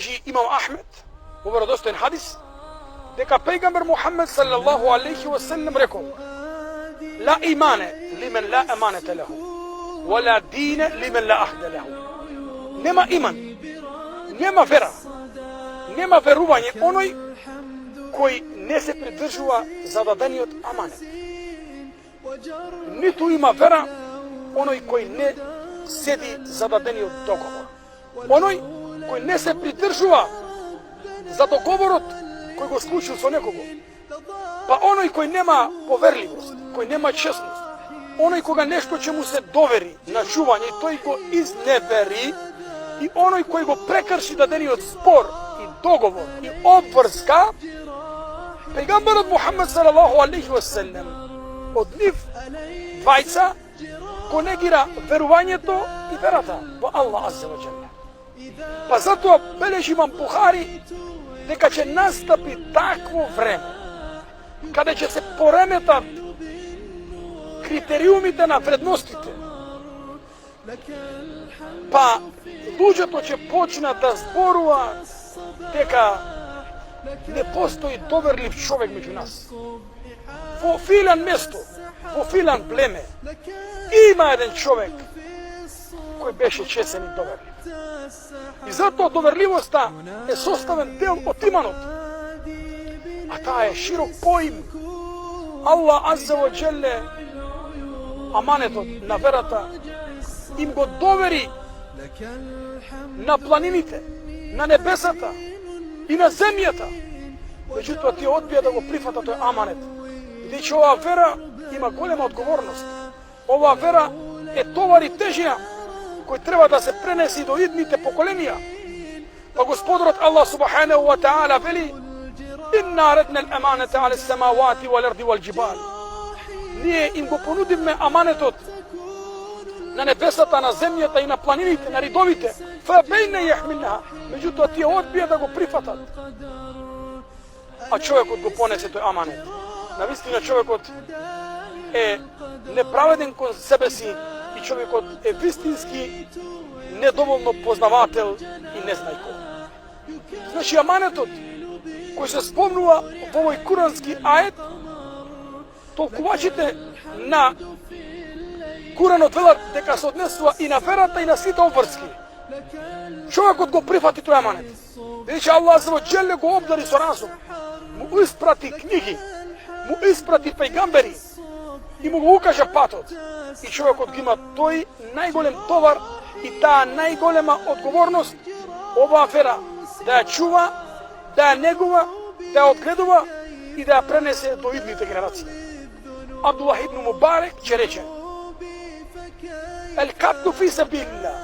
бележи имам Ахмед во веродостоен хадис дека пејгамбер Мухаммед саллаллаху алейхи ва саллем рекол: ла имане лимен ла аманете леху, ва ла дине лимен ла ахде леху. Нема иман, нема вера, нема верување оној кој не се придржува зададениот аманет. Ниту има вера оној кој не седи зададениот договор. Оној кој не се придржува за договорот кој го склучил со некого. Па оној кој нема поверливост, кој нема честност, оној кога нешто ќе му се довери на чување, тој го изневери, и оној кој го прекрши дадениот спор и договор и обврска, пејгамберот Мухаммед салаллаху алейхи ва саллем од нив двајца го негира верувањето и верата во Аллах азза ва џале. Па затоа бележи имам Бухари дека ќе настапи такво време каде ќе се пореметат критериумите на вредностите. Па луѓето ќе почнат да зборуваат дека не постои доверлив човек меѓу нас. Во филан место, во филан племе, има еден човек кој беше честен и доверлив. И затоа доверливоста е составен дел од иманот. А таа е широк поим. Аллах азза ва џале аманетот на верата им го довери на планините, на небесата и на земјата. Меѓутоа тие одбија да го прифатат тој аманет. Бидејќи оваа вера има голема одговорност. Оваа вера е товар и тежија кој треба да се пренеси до идните поколенија. Па Господарот Аллах субханаху ва таала вели: инна редна al-amanata ala as-samawati wal-ardi wal-jibal. Ние им го понудивме аманетот на небесата, на земјата и на планините, на ридовите. Фабейна јахмилнаха. Меѓутоа тие одбија да го прифатат. А човекот го понесе тој аманет. Навистина човекот е неправеден кон себе си и човекот е вистински недоволно познавател и незнајко. Значи аманетот кој се спомнува во овој курански ает, толкувачите на Куранот велат дека се однесува и на верата и на сите обврски. Човекот го прифати тој аманет. Бидејќи Аллах азза ва џале го обдари со разум, му испрати книги, му испрати пејгамбери и му го укажа патот. И човекот ги има тој најголем товар и таа најголема одговорност, оваа вера да ја чува, да ја негува, да ја одгледува и да ја пренесе до идните генерации. Абдуллах ибн Мубарек ќе рече: Ел-катлу фи сабилилlah,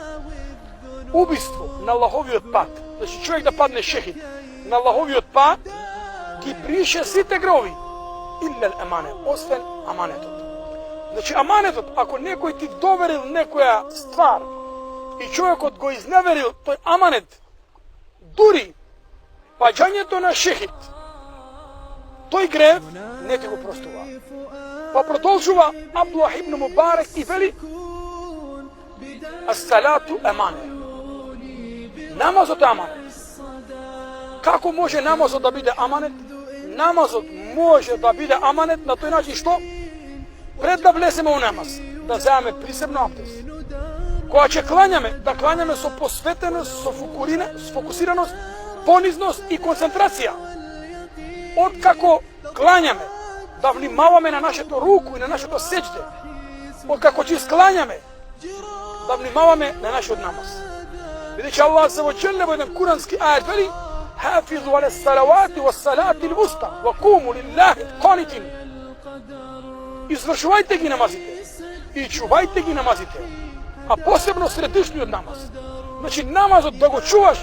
убиство на Аллаховиот пат, значи човек да падне шехид на Аллаховиот пат, ги брише сите грови, илля амане, освен аманетот. Значи аманетот, ако некој ти доверил некоја ствар и човекот го изневерил тој аманет, дури паѓањето на шехид, тој грев не ти го простува. Па продолжува Абдуллах ибн Мубарек и вели: Ас-салату амане. Намазот е аманет. Како може намазот да биде аманет? Намазот може да биде аманет на тој начин што пред да влеземе у намаз, да земеме присебно абдест. Кога ќе клањаме, да клањаме со посветеност, со фокусираност, понизност и концентрација. Откако клањаме, да внимаваме на нашето руку и на нашето сеќде. Откако ќе склањаме, да внимаваме на нашиот намаз. Бидејќи Аллах азза ва џале во еден курански ајет вели: Хафизу але салавати ва салати л-вуста ва куму лиллахи қанитин. Извршувајте ги намазите и чувајте ги намазите, а посебно средишниот намаз. Значи намазот да го чуваш,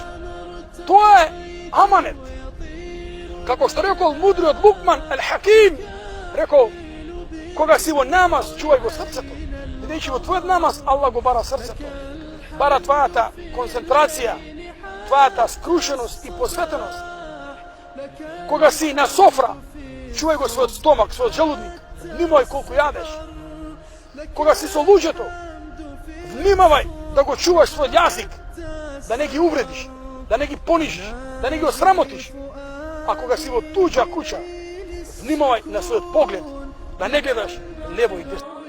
тоа е аманет. Како што рекол мудриот Лукман Ал-Хаким, рекол: кога си во намаз, чувај го срцето, бидејќи во твојот намаз Аллах го бара срцето. Бара твојата концентрација, твојата скрушеност и посветеност. Кога си на софра, чувај го својот стомак, својот желудник, внимавај колку јадеш. Кога си со луѓето, внимавај да го чуваш својот јазик, да не ги увредиш. da ne gi ponižiš, da ne gi osramotiš. Ako ga si u tuđa kuća, vnimavaj na svoj pogled, da ne gledaš lijevo i desno.